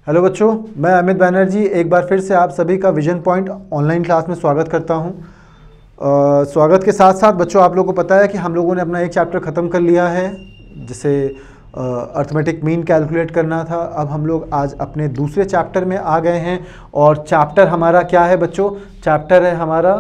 Hello बच्चों, मैं अमित बैनर्जी एक बार फिर से आप सभी का विजन पॉइंट ऑनलाइन क्लास में स्वागत करता हूं। स्वागत के साथ साथ बच्चों, आप लोगों को पता है कि हम लोगों ने अपना एक चैप्टर ख़त्म कर लिया है जिसे अर्थमेटिक मीन कैलकुलेट करना था। अब हम लोग आज अपने दूसरे चैप्टर में आ गए हैं और चैप्टर हमारा क्या है बच्चों? चैप्टर है हमारा,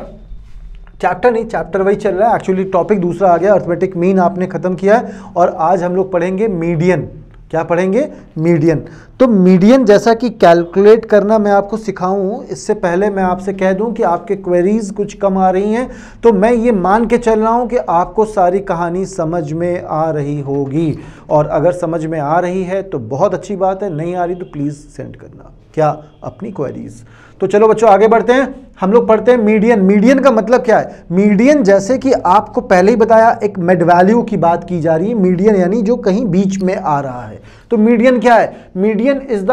चैप्टर वही चल रहा है, एक्चुअली टॉपिक दूसरा आ गया। अर्थमेटिक मीन आपने ख़त्म किया है और आज हम लोग पढ़ेंगे मीडियन। क्या पढ़ेंगे? मीडियन। तो मीडियन जैसा कि कैलकुलेट करना मैं आपको सिखाऊं, इससे पहले मैं आपसे कह दूं कि आपके क्वेरीज कुछ कम आ रही हैं, तो मैं ये मान के चल रहा हूं कि आपको सारी कहानी समझ में आ रही होगी। और अगर समझ में आ रही है तो बहुत अच्छी बात है, नहीं आ रही तो प्लीज़ सेंड करना क्या अपनी क्वेरीज। तो चलो बच्चों आगे बढ़ते हैं। हम लोग पढ़ते हैं मीडियन। मीडियन का मतलब क्या है? मीडियन जैसे कि आपको पहले ही बताया, एक मिड वैल्यू की बात की जा रही है। मीडियन यानी जो कहीं बीच में आ रहा है। तो मीडियन क्या है? Median is the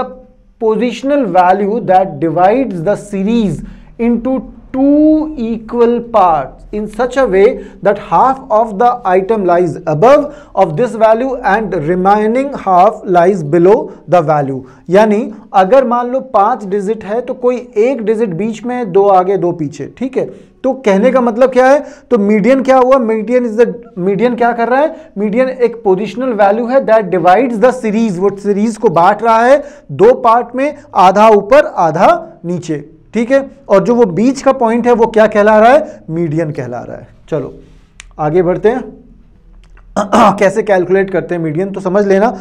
positional value that divides the series into two equal parts in such a way that half of the item lies above of this value and remaining half lies below the value। यानी अगर मान लो 5 digit है तो कोई एक digit बीच में, 2 आगे 2 पीछे, ठीक है। तो कहने का मतलब क्या है? तो मीडियन क्या हुआ? मीडियन क्या कर रहा है? मीडियन एक पोजिशनल वैल्यू है दैट डिवाइड्स द सीरीज। वो सीरीज को बांट रहा है 2 पार्ट में, आधा ऊपर आधा नीचे, ठीक है। और जो वो बीच का पॉइंट है वो क्या कहला रहा है? मीडियन कहला रहा है। चलो आगे बढ़ते हैं। कैसे कैलकुलेट करते हैं मीडियन, तो समझ लेना।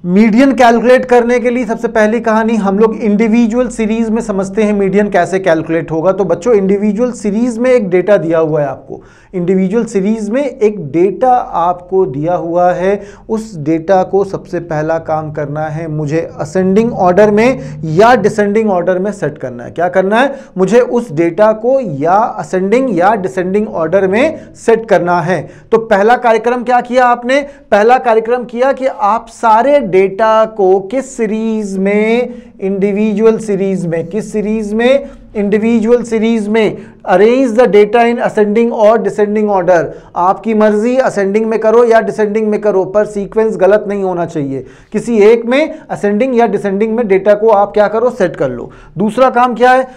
मीडियन कैलकुलेट करने के लिए सबसे पहली कहानी हम लोग इंडिविजुअल सीरीज में समझते हैं मीडियन कैसे कैलकुलेट होगा। तो बच्चों इंडिविजुअल सीरीज में एक डेटा दिया हुआ है आपको। इंडिविजुअल सीरीज में एक डेटा आपको दिया हुआ है। उस डेटा को सबसे पहला काम करना है, मुझे असेंडिंग ऑर्डर में या डिसेंडिंग ऑर्डर में सेट करना है। क्या करना है? मुझे उस डेटा को या असेंडिंग या डिसेंडिंग ऑर्डर में सेट करना है। तो पहला कार्यक्रम क्या किया आपने? पहला कार्यक्रम किया कि आप सारे डेटा को किस सीरीज में? इंडिविजुअल सीरीज में। किस सीरीज में? इंडिविजुअल सीरीज में। Arrange the data in ascending और डिसेंडिंग ऑर्डर। आपकी मर्जी, असेंडिंग में करो या डिसेंडिंग में करो, पर सीक्वेंस गलत नहीं होना चाहिए। किसी एक में, असेंडिंग या डिसेंडिंग में डेटा को आप क्या करो? सेट कर लो। दूसरा काम क्या है?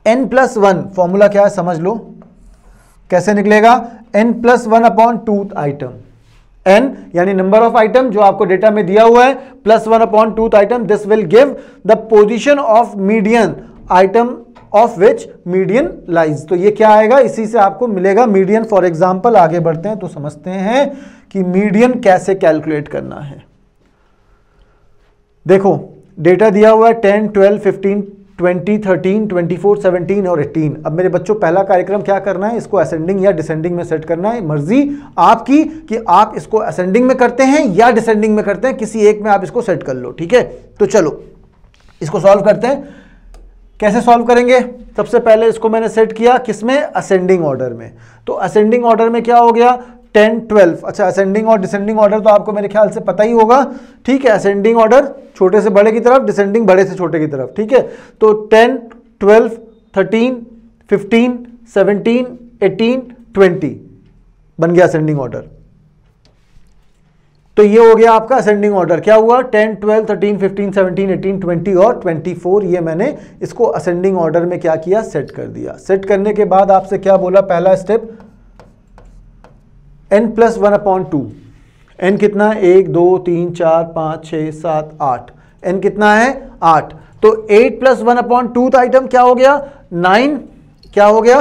n+1 फॉर्मूला क्या है समझ लो। कैसे निकलेगा? n+1/2 item. n यानी नंबर ऑफ आइटम जो आपको डेटा में दिया हुआ है, +1/2 item. This will give the position of median item of which median lies. तो ये क्या आएगा? इसी से आपको मिलेगा मीडियन। फॉर एग्जांपल आगे बढ़ते हैं तो समझते हैं कि मीडियन कैसे कैलकुलेट करना है। देखो डेटा दिया हुआ है 10, 12, 15, 20, 13, 24, 17 और 18। अब मेरे बच्चों पहला कार्यक्रम क्या करना है? इसको असेंडिंग या डिसेंडिंग में सेट करना है। मर्जी आपकी कि आप इसको असेंडिंग में करते हैं या डिसेंडिंग में करते हैं, किसी एक में आप इसको सेट कर लो, ठीक है। तो चलो इसको सॉल्व करते हैं। कैसे सॉल्व करेंगे? सबसे पहले इसको मैंने सेट किया किसमें? असेंडिंग ऑर्डर में। तो असेंडिंग ऑर्डर में क्या हो गया? 10, 12। अच्छा, असेंडिंग और डिसेंडिंग ऑर्डर तो आपको मेरे ख्याल से पता ही होगा, ठीक है। असेंडिंग ऑर्डर छोटे से बड़े की तरफ, डिसेंडिंग बड़े से छोटे की तरफ, ठीक है। तो 10, 12, 13, 15, 17, 18, 20 बन गया असेंडिंग ऑर्डर। तो ये हो गया आपका असेंडिंग ऑर्डर। क्या हुआ? 10, 12, 13, 15, 17, 18, 20 और 24। ये मैंने इसको असेंडिंग ऑर्डर में क्या किया? सेट कर दिया। सेट करने के बाद आपसे क्या बोला? पहला स्टेप n+1/2। n कितना? 1, 2, 3, 4, 5, 6, 7, 8। n कितना है? 8। तो 8+1/2 आइटम क्या हो गया? 9। क्या हो गया?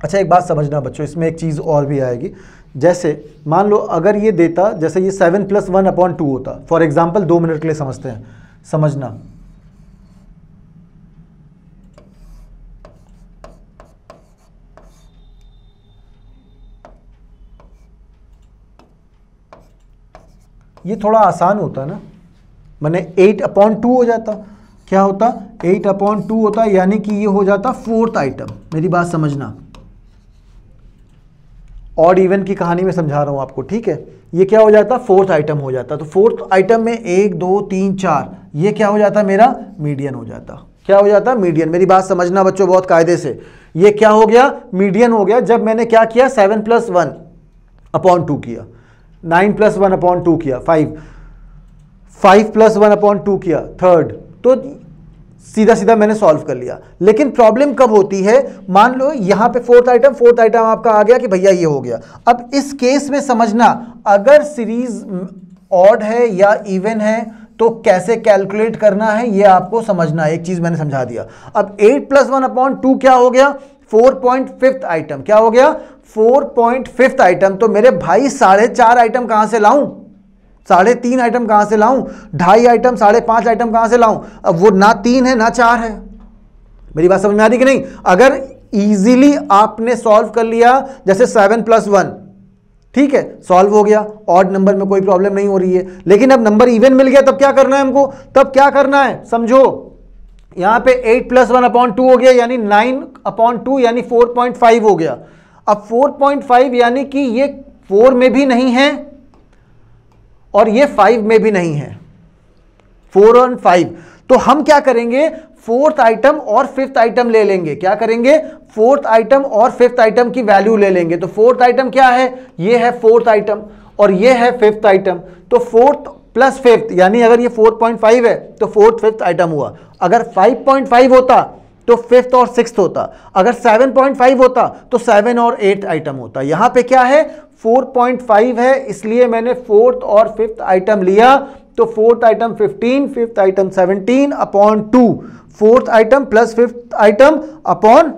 अच्छा एक बात समझना बच्चों, इसमें एक चीज़ और भी आएगी। जैसे मान लो अगर ये देता, जैसे ये 7+1/2 होता, फॉर एग्जाम्पल 2 मिनट के लिए समझते हैं, समझना। ये थोड़ा आसान होता ना, मैंने 8/2 हो जाता। क्या होता? 8/2 होता, यानी कि ये हो जाता 4th आइटम। मेरी बात समझना, ऑड इवन की कहानी में समझा रहा हूं आपको, ठीक है। ये क्या हो जाता? 4th आइटम हो जाता। तो 4th आइटम में 1, 2, 3, 4, ये क्या हो जाता? मेरा मीडियन हो जाता। क्या हो जाता? मीडियन। मेरी बात समझना बच्चों बहुत कायदे से। ये क्या हो गया? मीडियन हो गया। जब मैंने क्या किया? 7+1/2 किया, 9+1/2 किया, 5, 5 + 1/2 किया थर्ड, तो सीधा सीधा मैंने सॉल्व कर लिया। लेकिन प्रॉब्लम कब होती है, मान लो यहां पे फोर्थ आइटम आपका आ गया कि भैया ये हो गया। अब इस केस में समझना, अगर सीरीज ऑड है या इवन है तो कैसे कैलकुलेट करना है ये आपको समझना है। एक चीज मैंने समझा दिया। अब 8 + 1/2 क्या हो गया, 4.5 आइटम। क्या हो गया, 4.5 आइटम। तो मेरे भाई 4.5 आइटम कहां से लाऊं, 3.5 आइटम कहां से लाऊं, 2.5 आइटम, 5.5 आइटम कहां से लाऊं। अब वो ना 3 है ना 4 है। मेरी बात समझ में आ रही कि नहीं। अगर इजीली आपने सॉल्व कर लिया, जैसे 7 + 1, ठीक है, सॉल्व हो गया, ऑड नंबर में कोई प्रॉब्लम नहीं हो रही है। लेकिन अब नंबर इवन मिल गया, तब क्या करना है हमको, तब क्या करना है समझो। यहां पे 8 + 1/2 हो गया, यानी 9/2 यानी 4.5 हो गया। अब 4.5 यानी कि ये 4 में भी नहीं है और ये 5 में भी नहीं है, 4 और 5। तो हम क्या करेंगे, फोर्थ आइटम और फिफ्थ आइटम ले लेंगे। क्या करेंगे, फोर्थ आइटम और फिफ्थ आइटम की वैल्यू ले लेंगे। तो फोर्थ आइटम क्या है, ये है फोर्थ आइटम और ये है फिफ्थ आइटम। तो फोर्थ प्लस फिफ्थ, यानी अगर ये 4.5 है तो फोर्थ फिफ्थ आइटम हुआ। अगर 5.5 होता तो फिफ्थ और सिक्स्थ होता। अगर 7.5 होता तो 7 और 8 आइटम होता। यहां पे क्या है, 4.5 है, इसलिए मैंने फोर्थ और फिफ्थ आइटम लिया। तो fourth item 15, fifth item 17/2, fourth item plus fifth item upon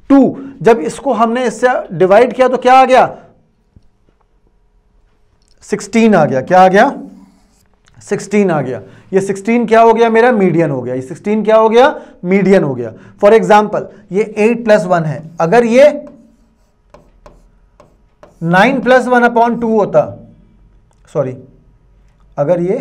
2। जब इसको हमने इससे डिवाइड किया तो क्या आ गया, 16 आ गया। क्या आ गया, 16 आ गया। ये 16 क्या हो गया, मेरा मीडियन हो गया। ये 16 क्या हो गया, मीडियन हो गया। फॉर एग्जाम्पल ये 8 + 1 है, अगर ये 9 + 1/2 होता, सॉरी, अगर ये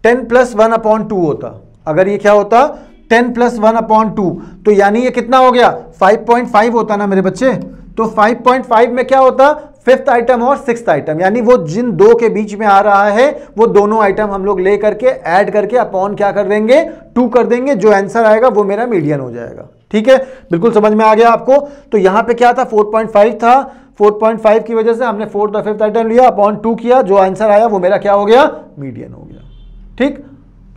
10 + 1/2 होता, अगर ये क्या होता 10 + 1/2, तो यानी ये कितना हो गया, 5.5 होता ना मेरे बच्चे। तो 5.5 में क्या होता, फिफ्थ आइटम और सिक्स्थ आइटम, यानी वो जिन दो के बीच में आ रहा है वो दोनों आइटम हम लोग ले करके ऐड करके अपॉन क्या कर देंगे, 2 कर देंगे। जो आंसर आएगा वो मेरा मीडियन हो जाएगा। ठीक है, बिल्कुल समझ में आ गया आपको। तो यहां पे क्या था, 4.5 था, 4.5 की वजह से हमने फोर्थ और फिफ्थ आइटम लिया, अपॉन 2 किया, जो आंसर आया वो मेरा क्या हो गया, मीडियन हो गया। ठीक,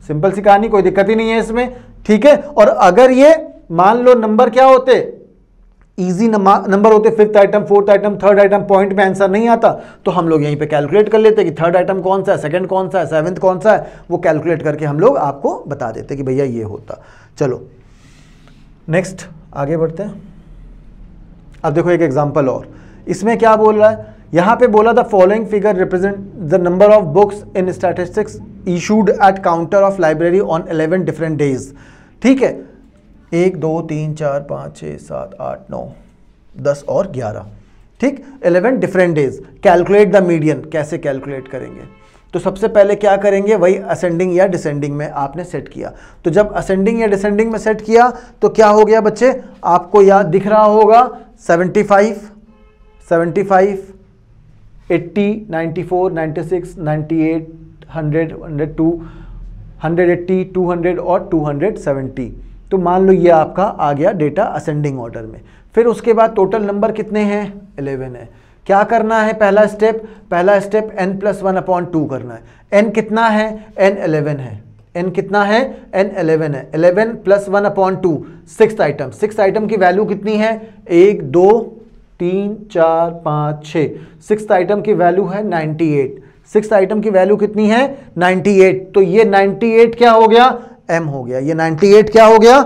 सिंपल सी कहानी, कोई दिक्कत ही नहीं है इसमें। ठीक है, और अगर ये मान लो नंबर क्या होते, इजी नंबर होते, fifth item, fourth item, third item, point में आंसर नहीं आता तो हम लोग यहीं पे कैलकुलेट कर लेते कि थर्ड आइटम कौन सा है, सेकंड कौन सा है, सेवेंथ कौन सा है, वो कैलकुलेट करके हम लोग आपको बता देते कि भैया ये होता। चलो नेक्स्ट आगे बढ़ते हैं। अब देखो एक एग्जांपल और, इसमें क्या बोल रहा है, यहां पे बोला the following figure represent the number of books in statistics issued at counter of library on 11 different days. ठीक है, 1 2 3 4 5 6 7 8 9 10 और 11। ठीक, 11 different days. Calculate the median, कैसे कैलकुलेट करेंगे, तो सबसे पहले क्या करेंगे, वही असेंडिंग या डिसेंडिंग में आपने सेट किया। तो जब असेंडिंग या डिसेंडिंग में सेट किया तो क्या हो गया बच्चे, आपको याद दिख रहा होगा 75, 80, 94, 96, 98, 100, 102, 180, 200 और 270। तो मान लो ये आपका आ गया डेटा असेंडिंग ऑर्डर में। फिर उसके बाद टोटल नंबर कितने हैं, 11 है। क्या करना है, पहला स्टेप n + 1/2 करना है। n कितना है, n 11 है। n कितना है, n 11 है। 11 + 1/2, सिक्स्थ आइटम। सिक्स्थ आइटम की वैल्यू कितनी है, 1 2 3 4 5 6। सिक्स्थ आइटम की वैल्यू है 98। सिक्स्थ आइटम की वैल्यू कितनी है, 98। तो ये 98 क्या हो गया, m हो गया। ये 98 क्या हो गया,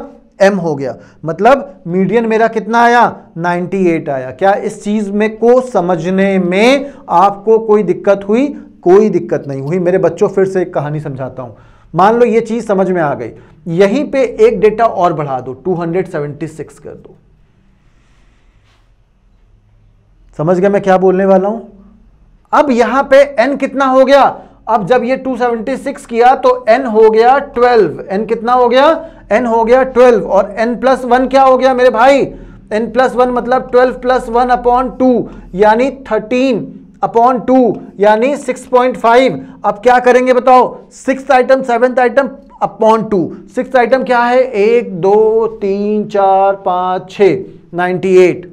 m हो गया। मतलब मीडियन मेरा कितना आया, 98 आया। क्या इस चीज में को समझने में आपको कोई दिक्कत हुई, कोई दिक्कत नहीं हुई। मेरे बच्चों फिर से एक कहानी समझाता हूं। मान लो ये चीज समझ में आ गई, यहीं पे एक डेटा और बढ़ा दो, 276 कर दो। समझ गए मैं क्या बोलने वाला हूं। अब यहां पे n कितना हो गया, अब जब ये 276 किया तो n हो गया 12। n कितना हो गया, n हो गया 12। और n + 1 क्या हो गया मेरे भाई, n + 1 मतलब 12 + 1/2 यानी 13/2 यानी 6.5। अब क्या करेंगे बताओ, sixth item, seventh item 6/2। 6th item क्या है? 1 2 3 4 5 6, 98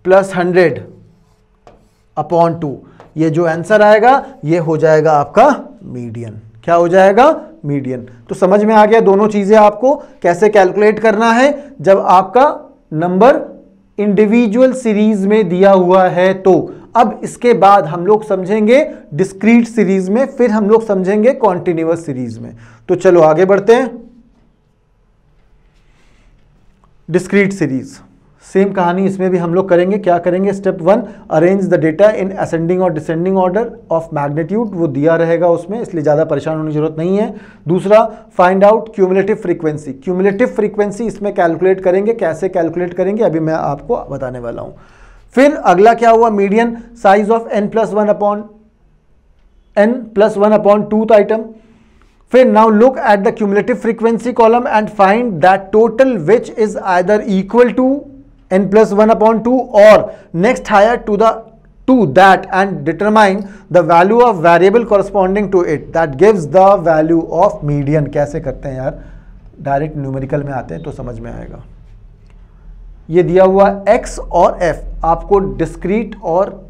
प्लस 100/2। ये जो आंसर आएगा ये हो जाएगा आपका मीडियन। क्या हो जाएगा? मीडियन। तो समझ में आ गया दोनों चीजें आपको कैसे कैलकुलेट करना है जब आपका नंबर इंडिविजुअल सीरीज में दिया हुआ है। तो अब इसके बाद हम लोग समझेंगे डिस्क्रीट सीरीज में, फिर हम लोग समझेंगे कॉन्टिन्यूअस सीरीज में। तो चलो आगे बढ़ते हैं। डिस्क्रीट सीरीज सेम कहानी इसमें भी हम लोग करेंगे। क्या करेंगे? Step 1, arrange the data in ascending और डिसेंडिंग ऑर्डर ऑफ मैग्नीट्यूड, वो दिया रहेगा उसमें, इसलिए ज़्यादा परेशान होने की जरूरत नहीं है। दूसरा, find out cumulative frequency. Cumulative frequency इसमें कैलकुलेट करेंगे। कैसे कैलकुलेट करेंगे अभी मैं आपको बताने वाला हूँ। फिर अगला क्या हुआ? Median, size of n + 1/2th item. फिर now look at the cumulative frequency column and find that total which is either equal to n + 1/2 or next higher to that and determine the value of variable corresponding to it that gives the value of median। कैसे करते हैं यार? Direct numerical में आते हैं तो समझ में आएगा। ये दिया हुआ x और f, आपको डिस्क्रीट और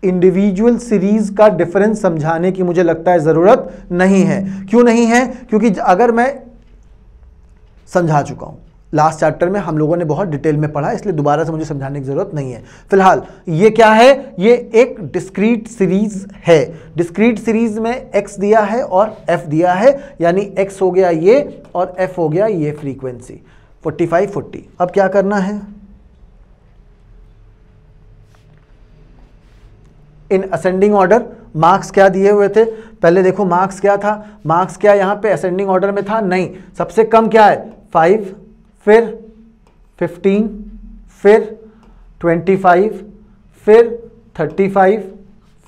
इंडिविजुअल सीरीज का डिफरेंस समझाने की मुझे लगता है जरूरत नहीं है। क्यों नहीं है? क्योंकि अगर मैं समझा चुका हूं, लास्ट चैप्टर में हम लोगों ने बहुत डिटेल में पढ़ा, इसलिए दोबारा से मुझे समझाने की जरूरत नहीं है। फिलहाल ये क्या है? ये एक डिस्क्रीट सीरीज है। डिस्क्रीट सीरीज में x दिया है और f दिया है, यानी x हो गया ये और f हो गया ये फ्रीक्वेंसी 45 40। अब क्या करना है? इन असेंडिंग ऑर्डर मार्क्स क्या दिए हुए थे? पहले देखो मार्क्स क्या था। मार्क्स क्या यहां पे असेंडिंग ऑर्डर में था? नहीं, सबसे कम क्या है? 5, फिर 15, फिर 25, फिर 35,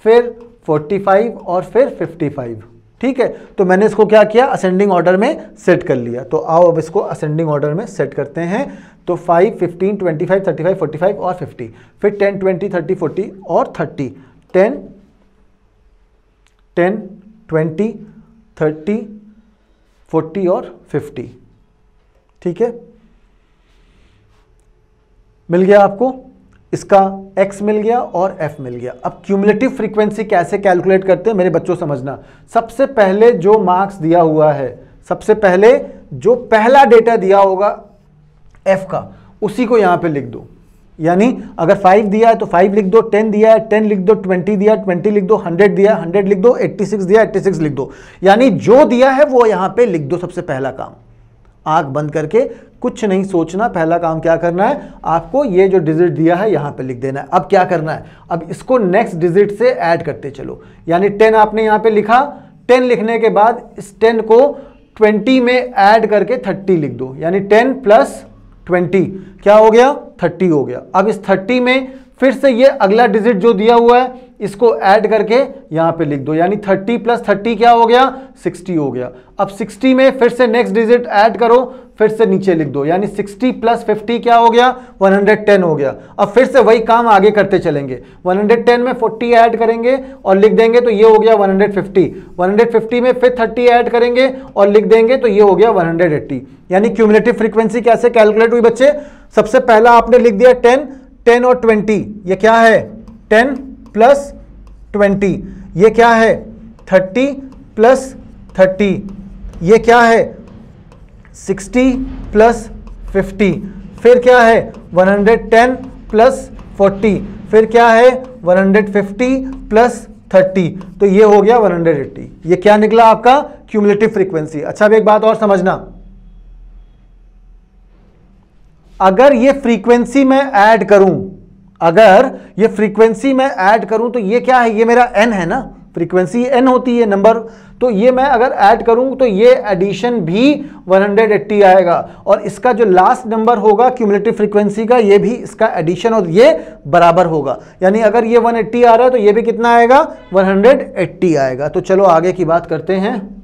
फिर 45 और फिर 55। ठीक है, तो मैंने इसको क्या किया? असेंडिंग ऑर्डर में सेट कर लिया। तो आओ अब इसको असेंडिंग ऑर्डर में सेट करते हैं। तो 5, 15, 25, 35, 45 और 50, फिर 10, 20, 30, 40 और 30। 10, 20, 30, 40 और 50। ठीक है, मिल गया आपको? इसका x मिल गया और f मिल गया। अब क्यूमुलेटिव फ्रीक्वेंसी कैसे कैलकुलेट करते हैं मेरे बच्चों, समझना। सबसे पहले जो मार्क्स दिया हुआ है, सबसे पहले जो पहला डेटा दिया होगा f का, उसी को यहां पे लिख दो। यानी अगर 5 दिया है तो 5 लिख दो, 10 दिया है 10 लिख दो, 20 दिया है 20 लिख दो, 100 दिया है 100 लिख दो, 86 दिया है 86 लिख दो। यानी जो दिया है वो यहां पे लिख दो। सबसे पहला काम, आंख बंद करके कुछ नहीं सोचना, पहला काम क्या करना है? आपको ये जो डिजिट दिया है यहां पे लिख देना है। अब क्या करना है? अब इसको नेक्स्ट डिजिट से ऐड करते चलो। यानी 10 आपने यहां पे लिखा, 10 लिखने के बाद इस 10 को 20 में ऐड करके 30 लिख दो। यानी 10 + 20 क्या हो गया? 30 हो गया। अब इस 30 में फिर से ये अगला डिजिट जो दिया हुआ है इसको ऐड करके यहां पे लिख दो। यानी 30 + 30 क्या हो गया? 60 हो गया। अब 60 में फिर से नेक्स्ट डिजिट ऐड करो, फिर से नीचे लिख दो। यानी 60 + 50 क्या हो गया? 110 हो गया। अब फिर से वही काम आगे करते चलेंगे। 110 में 40 ऐड करेंगे और लिख देंगे तो ये हो गया 150। 150 में फिर 30 ऐड करेंगे और लिख देंगे तो ये हो गया 180। यानी क्यूमुलेटिव फ्रीक्वेंसी कैसे कैलकुलेट हुई बच्चे? सबसे पहला आपने लिख दिया 10, 10 और 20। ये क्या है? 10 + 20। ये क्या है? 30 + 30। ये क्या है? 60 + 50। फिर क्या है? 110 + 40। फिर क्या है? 150 + 30। तो ये हो गया 180। ये क्या निकला आपका? Cumulative frequency. अच्छा, अब एक बात और समझना, अगर ये फ्रीक्वेंसी में ऐड करूं, अगर ये फ्रीक्वेंसी में ऐड करूं तो ये क्या है? ये मेरा n है ना, फ्रीक्वेंसी n होती है नंबर। तो ये मैं अगर ऐड करूं तो ये एडिशन भी 180 आएगा और इसका जो लास्ट नंबर होगा क्यूमुलेटिव फ्रीक्वेंसी का, ये भी इसका एडिशन और ये बराबर होगा। यानी अगर ये 180 आ रहा है तो ये भी कितना आएगा? 180 आएगा। तो चलो आगे की बात करते हैं।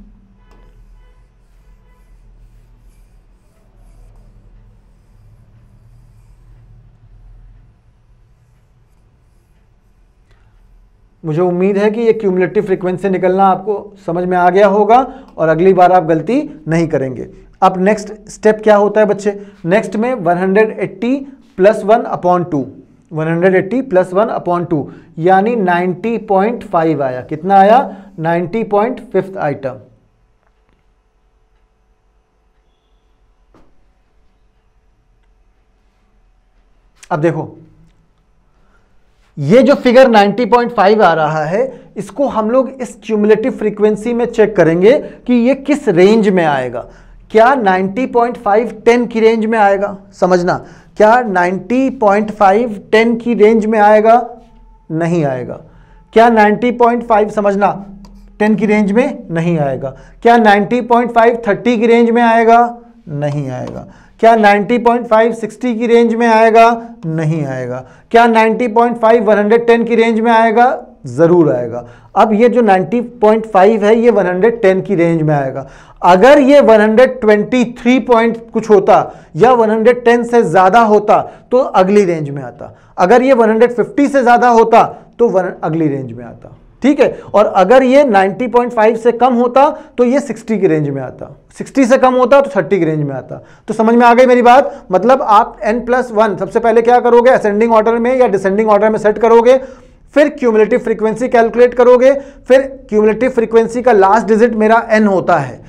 मुझे उम्मीद है कि ये क्यूमुलेटिव फ्रीक्वेंसी निकलना आपको समझ में आ गया होगा और अगली बार आप गलती नहीं करेंगे। अब नेक्स्ट स्टेप क्या होता है बच्चे, नेक्स्ट में 180 + 1/2, 180 + 1/2 यानी 90.5 आया। कितना आया? 90.5 आइटम। अब देखो ये जो फिगर 90.5 आ रहा है, इसको हम लोग इस क्यूमुलेटिव फ्रीक्वेंसी में चेक करेंगे कि ये किस रेंज में आएगा। क्या 90.5 10 की रेंज में आएगा? समझना, क्या 90.5 10 की रेंज में आएगा? नहीं आएगा। क्या 90.5 समझना 10 की रेंज में नहीं आएगा। क्या 90.5 30 की रेंज में आएगा? नहीं आएगा। क्या 90.5 60 की रेंज में आएगा? नहीं आएगा। क्या 90.5 110 की रेंज में आएगा? जरूर आएगा। अब ये जो 90.5 है ये 110 की रेंज में आएगा। अगर ये 123 पॉइंट कुछ होता या 110 से ज्यादा होता तो अगली रेंज में आता। अगर ये 150 से ज्यादा होता तो अगली रेंज में आता। ठीक है। और अगर ये 90.5 से कम होता तो ये 60 की रेंज में आता, 60 से कम होता तो 30 की रेंज में आता। तो समझ में आ गई मेरी बात? मतलब आप n+1 सबसे पहले क्या करोगे, असेंडिंग ऑर्डर में या डिसेंडिंग ऑर्डर में सेट करोगे, फिर क्यूमुलेटिव फ्रीक्वेंसी कैलकुलेट करोगे, फिर क्यूमुलेटिव फ्रीक्वेंसी का लास्ट डिजिट मेरा n होता है।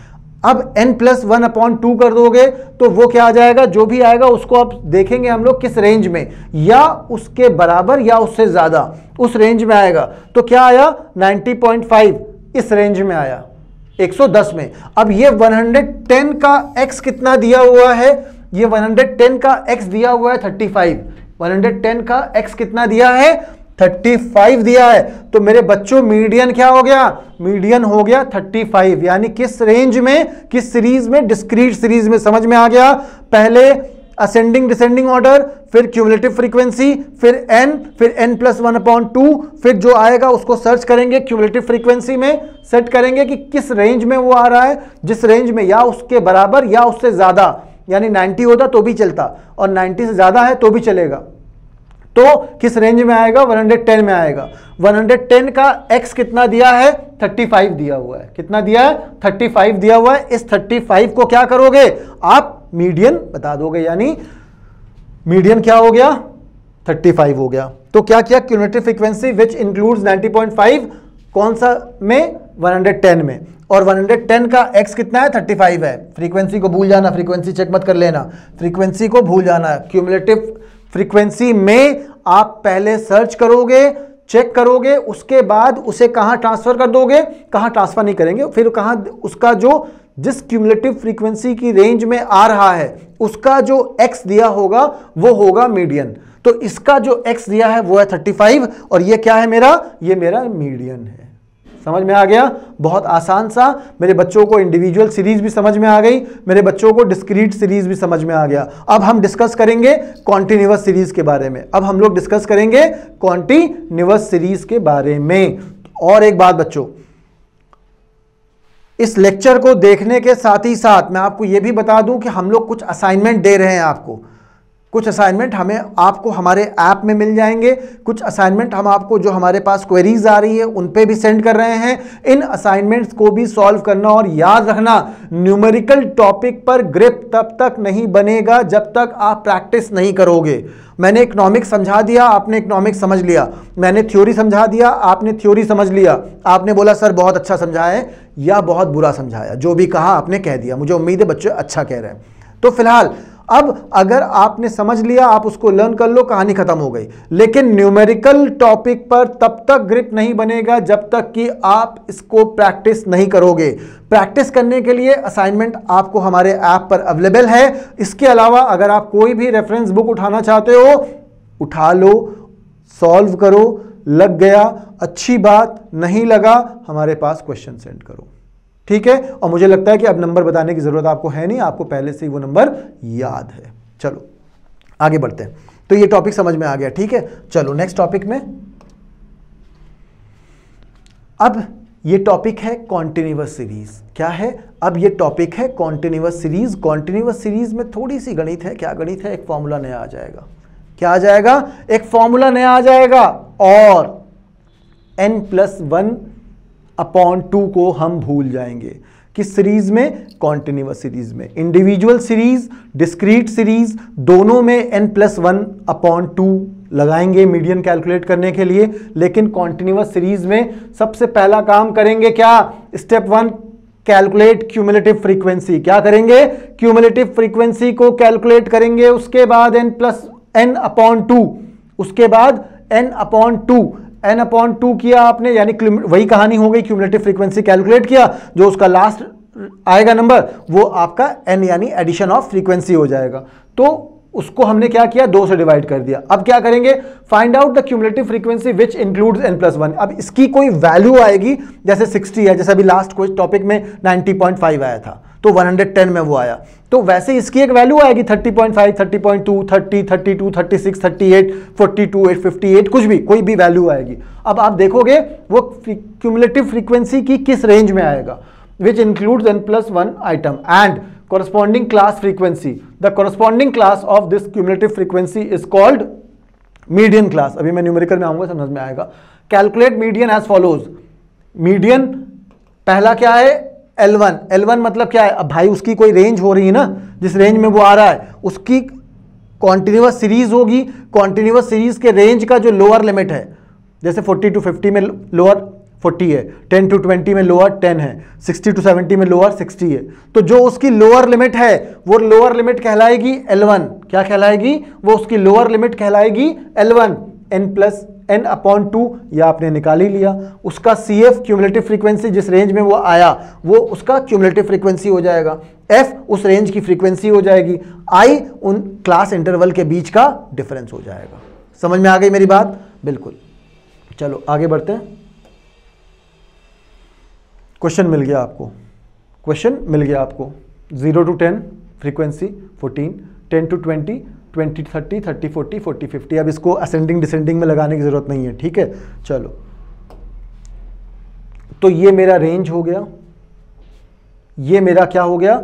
अब n+1/2 कर दोगे तो वो क्या आ जाएगा, जो भी आएगा उसको आप देखेंगे हम लोग किस रेंज में, या उसके बराबर या उससे ज्यादा उस रेंज में आएगा। तो क्या आया 90.5 इस रेंज में आया 110 में। अब ये 110 का x कितना दिया हुआ है, ये 110 का x दिया हुआ है 35। 110 का x कितना दिया है 35 दिया है। तो मेरे बच्चों मीडियन क्या हो गया, मीडियन हो गया 35। यानी किस रेंज में, किस सीरीज में, डिस्क्रीट सीरीज में। समझ में आ गया? पहले असेंडिंग डिसेंडिंग ऑर्डर, फिर क्यूमुलेटिव फ्रीक्वेंसी, फिर n+1/2, फिर जो आएगा उसको सर्च करेंगे क्यूमुलेटिव फ्रीक्वेंसी में, सेट करेंगे कि किस रेंज में वो आ रहा है, जिस रेंज में या उसके बराबर या उससे ज्यादा, यानी 90 होता तो भी चलता और 90 से ज्यादा है तो भी चलेगा। तो किस रेंज में आएगा, 110 में आएगा। 110 का x कितना दिया है, 35 दिया हुआ है। कितना दिया है, 35 दिया हुआ है। इस 35 को क्या करोगे आप, मीडियन बता दोगे, यानी मीडियन क्या हो गया 35 हो गया। तो क्या किया, क्यूमुलेटिव फ्रीक्वेंसी विच इंक्लूड्स 90.5 कौन सा में, 110 में, और 110 का x कितना है 35 है। फ्रीक्वेंसी को भूल जाना, फ्रीक्वेंसी चेक मत कर लेना, फ्रीक्वेंसी को भूल जाना। क्यूमुलेटिव फ्रीक्वेंसी में आप पहले सर्च करोगे, चेक करोगे, उसके बाद उसे कहां ट्रांसफर कर दोगे, कहां ट्रांसफर नहीं करेंगे, फिर कहां उसका जो जिस क्यूमुलेटिव फ्रीक्वेंसी की रेंज में आ रहा है उसका जो x दिया होगा वो होगा मीडियन। तो इसका जो x दिया है वो है 35 और ये क्या है मेरा, ये मेरा मीडियन है। समझ में आ गया? बहुत आसान सा। मेरे बच्चों को इंडिविजुअल सीरीज भी समझ में आ गई, मेरे बच्चों को डिस्क्रीट सीरीज भी समझ में आ गया। अब हम डिस्कस करेंगे कॉन्टिन्यूअस सीरीज के बारे में। अब हम लोग डिस्कस करेंगे कॉन्टिन्यूअस सीरीज के बारे में। और एक बात बच्चों, इस लेक्चर को देखने के साथ ही साथ मैं आपको यह भी बता दूं कि हम लोग कुछ असाइनमेंट दे रहे हैं आपको। कुछ असाइनमेंट हमें आपको हमारे ऐप में मिल जाएंगे, कुछ असाइनमेंट हम आपको जो हमारे पास क्वेरीज आ रही है उन पे भी सेंड कर रहे हैं। इन असाइनमेंट्स को भी सॉल्व करना और याद रखना, न्यूमेरिकल टॉपिक पर ग्रिप तब तक नहीं बनेगा जब तक आप प्रैक्टिस नहीं करोगे। मैंने इकोनॉमिक्स समझा दिया, आपने इकोनॉमिक्स समझ लिया, मैंने थ्योरी समझा दिया, आपने थ्योरी समझ लिया, आपने बोला सर बहुत अच्छा समझाया है या बहुत बुरा समझाया, जो भी कहा आपने कह दिया। मुझे उम्मीद है बच्चे अच्छा कह रहे हैं। तो फिलहाल अब अगर आपने समझ लिया, आप उसको लर्न कर लो, कहानी खत्म हो गई। लेकिन न्यूमेरिकल टॉपिक पर तब तक ग्रिप नहीं बनेगा जब तक कि आप इसको प्रैक्टिस नहीं करोगे। प्रैक्टिस करने के लिए असाइनमेंट आपको हमारे ऐप पर अवेलेबल है। इसके अलावा अगर आप कोई भी रेफरेंस बुक उठाना चाहते हो, उठा लो, सॉल्व करो, लग गया अच्छी बात, नहीं लगा हमारे पास क्वेश्चन सेंड करो, ठीक है। और मुझे लगता है कि अब नंबर बताने की जरूरत आपको है नहीं, आपको पहले से ही वो नंबर याद है। चलो आगे बढ़ते हैं। तो ये टॉपिक समझ में आ गया, ठीक है। चलो नेक्स्ट टॉपिक में, अब ये टॉपिक है कॉन्टिन्यूअस सीरीज। क्या है? अब ये टॉपिक है कॉन्टिन्यूअस सीरीज। कॉन्टिन्यूअस सीरीज में थोड़ी सी गणित है। क्या गणित है? एक फॉर्मूला नया आ जाएगा। क्या आ जाएगा? एक फॉर्मूला नया आ जाएगा। और n+1/2 को हम भूल जाएंगे। किस सीरीज में? कॉन्टिन्यूअस सीरीज में। इंडिविजुअल सीरीज, डिस्क्रीट सीरीज, दोनों में n+1/2 लगाएंगे मीडियन कैलकुलेट करने के लिए। लेकिन कॉन्टिन्यूअस सीरीज में सबसे पहला काम करेंगे क्या? Step 1, calculate cumulative frequency. क्या करेंगे? क्यूमुलेटिव फ्रीक्वेंसी को कैलकुलेट करेंगे। उसके बाद n/2, उसके बाद n/2 किया आपने, यानी वही कहानी हो गई, क्यूमुलेटिव फ्रीक्वेंसी कैलकुलेट किया, जो उसका लास्ट आएगा नंबर वो आपका n यानी एडिशन ऑफ फ्रीक्वेंसी हो जाएगा। तो उसको हमने क्या किया? 2 से डिवाइड कर दिया। अब क्या करेंगे? Find out the cumulative frequency which includes n+1। अब इसकी कोई वैल्यू आएगी, जैसे 60 है, जैसे अभी लास्ट कोई टॉपिक में 90.5 आया था तो 110 में वो आया, तो वैसे इसकी एक वैल्यू आएगी 30.5, 30.2, 30, 32, 36, 38, 42, 58, कुछ भी, कोई भी वैल्यू आएगी। अब आप देखोगे वो क्यूमुलेटिव फ्रीक्वेंसी की किस रेंज में आएगा, which includes n+1 item and corresponding class frequency. The corresponding class of this cumulative frequency is called median class. अभी मैं न्यूमेरिकल में आऊंगा, समझ में आएगा। Calculate median as follows. Median पहला क्या है? L1. L1 मतलब क्या है? अब भाई उसकी कोई रेंज हो रही है ना, जिस रेंज में वो आ रहा है उसकी कॉन्टिन्यूअस सीरीज होगी। कॉन्टिन्यूअस सीरीज के रेंज का जो लोअर लिमिट है, जैसे 40 to 50 में लोअर 40 है, 10 to 20 में लोअर 10 है, 60 to 70 में लोअर 60 है, तो जो उसकी लोअर लिमिट है वो लोअर लिमिट कहलाएगी L1। क्या कहलाएगी? वो उसकी लोअर लिमिट कहलाएगी L1। n/2 या आपने निकाल ही लिया। उसका CF क्यूमुलेटिव फ्रीक्वेंसी जिस रेंज में वो आया वो उसका क्यूमुलेटिव फ्रीक्वेंसी हो जाएगा, F उस रेंज की फ्रीक्वेंसी हो जाएगी, I उन क्लास इंटरवल के बीच का डिफरेंस हो जाएगा। समझ में आ गई मेरी बात? बिल्कुल। चलो आगे बढ़ते हैं। क्वेश्चन मिल गया आपको, क्वेश्चन मिल गया आपको। 0 to 10 फ्रीक्वेंसी 14, 10 to 20, 20 30, 30 40, 40 50। अब इसको असेंडिंग डिसेंडिंग में लगाने की जरूरत नहीं है, ठीक है। चलो, तो ये मेरा रेंज हो गया, ये मेरा क्या हो गया?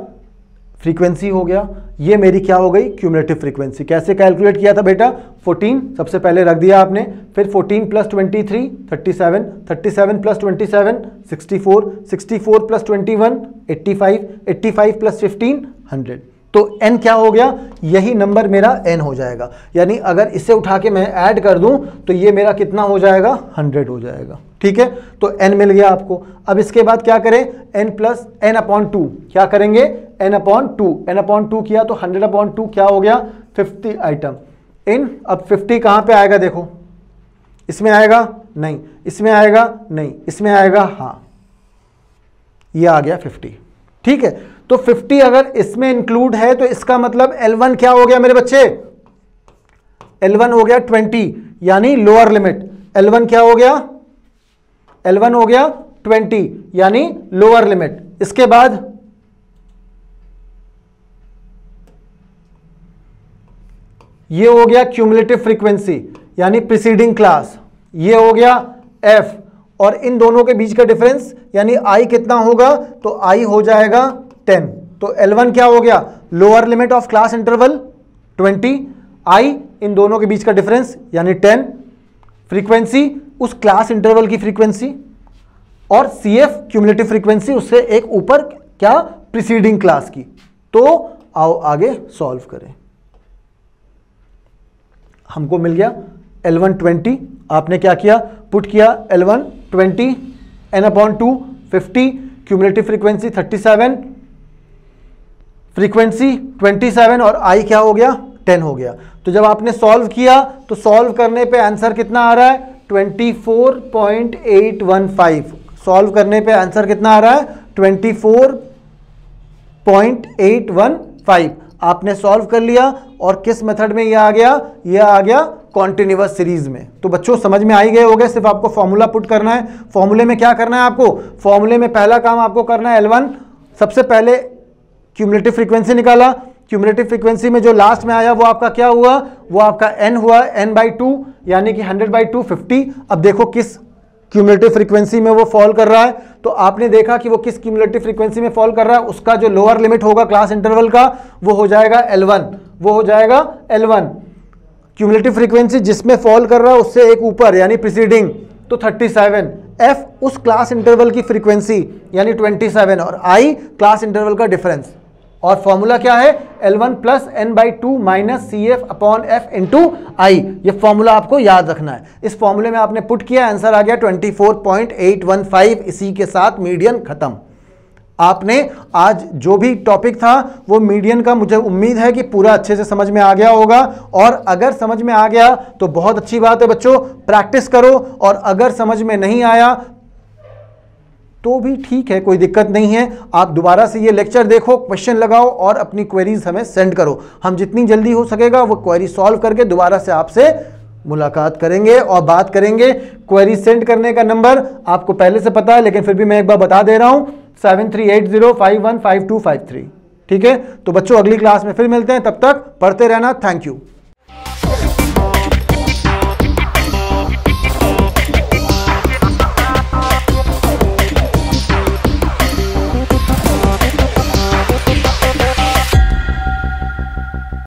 फ्रीक्वेंसी हो गया। ये मेरी क्या हो गई? Cumulative frequency. कैसे कैलकुलेट किया था बेटा? 14 सबसे पहले रख दिया आपने, फिर 14 + 23 37, 37 + 27 64, 64 + 21 85, 85 + 15 100। तो n क्या हो गया? यही नंबर मेरा n हो जाएगा। यानी अगर इसे उठा के मैं ऐड कर दूं तो ये मेरा कितना हो जाएगा? 100 हो जाएगा। ठीक है, तो n मिल गया आपको। अब इसके बाद क्या करें? n/2 क्या करेंगे? n/2 किया तो 100/2 क्या हो गया? 50 आइटम इन। अब 50 कहां पे आएगा? देखो, इसमें आएगा? नहीं। इसमें आएगा? नहीं। इसमें आएगा? हाँ, ये आ गया 50। ठीक है, तो 50 अगर इसमें इंक्लूड है तो इसका मतलब L1 क्या हो गया मेरे बच्चे? L1 हो गया 20 यानी लोअर लिमिट। L1 क्या हो गया? L1 हो गया 20 यानी लोअर लिमिट। इसके बाद ये हो गया क्यूमुलेटिव फ्रीक्वेंसी यानी प्रीसीडिंग क्लास, ये हो गया F, और इन दोनों के बीच का डिफरेंस यानी I कितना होगा? तो I हो जाएगा 10। तो L1 क्या हो गया? Lower limit of class interval 20, I इन दोनों के बीच का डिफरेंस यानी 10, फ्रीक्वेंसी उस क्लास इंटरवल की फ्रीक्वेंसी, और CF क्यूमुलेटिव फ्रीक्वेंसी उससे एक ऊपर क्या? प्रीसीडिंग क्लास की। तो आओ आगे सॉल्व करें। हमको मिल गया L1 20, आपने क्या किया? पुट किया L1 20, n/2 50, cumulative frequency 37, frequency 27, और I क्या हो गया? 10 हो गया। तो जब आपने सॉल्व किया तो सॉल्व करने पे आंसर कितना आ रहा है? 24.815। सॉल्व करने पे आंसर कितना आ रहा है? 24.815। आपने सॉल्व कर लिया, और किस मेथड में ये आ गया? ये आ गया कॉन्टिन्यूअस सीरीज में। तो बच्चों समझ में आ ही गए होंगे, सिर्फ आपको फॉर्मूला पुट करना है। फॉर्मूले में क्या करना है आपको? फॉर्मूले में पहला काम आपको करना है L1, सबसे पहले क्यूमुलेटिव फ्रीक्वेंसी निकाला। क्यूमुलेटिव फ्रीक्वेंसी में जो लास्ट में आया वो आपका क्या हुआ? वो आपका n हुआ, n/2 यानी कि 100/2 50। अब देखो किस क्यूमुलेटिव फ्रीक्वेंसी में वो फॉल कर रहा है, तो आपने देखा कि वो किस क्यूमुलेटिव फ्रीक्वेंसी में फॉल कर रहा है, उसका जो लोअर लिमिट होगा क्लास इंटरवल का वो हो जाएगा L1, वो हो जाएगा L1। क्यूमुलेटिव फ्रीक्वेंसी जिसमें फॉल कर रहा है उससे एक ऊपर यानी प्रीसीडिंग, तो 37, f उस क्लास इंटरवल की फ्रीक्वेंसी यानी 27 और i क्लास इंटरवल का डिफरेंस। और फॉर्मूला क्या है, L1 plus n/2 minus CF upon f into I. ये फॉर्मूला आपको याद रखना है। इस फॉर्मूले में आपने पुट किया, आंसर आ गया 24.815। इसी के साथ मीडियन खत्म। आपने आज जो भी टॉपिक था वो मीडियन का, मुझे उम्मीद है कि पूरा अच्छे से समझ में आ गया होगा। और अगर समझ में आ गया तो बहुत अच्छी बात है बच्चों, प्रैक्टिस करो। और अगर समझ में नहीं आया तो भी ठीक है, कोई दिक्कत नहीं है। आप दोबारा से ये लेक्चर देखो, क्वेश्चन लगाओ और अपनी क्वेरीज हमें सेंड करो। हम जितनी जल्दी हो सकेगा वो क्वेरी सॉल्व करके दोबारा से आपसे मुलाकात करेंगे और बात करेंगे। क्वेरी सेंड करने का नंबर आपको पहले से पता है, लेकिन फिर भी मैं एक बार बता दे रहा हूं, 7380515253। ठीक है, तो बच्चों अगली क्लास में फिर मिलते हैं, तब तक पढ़ते रहना। Thank you.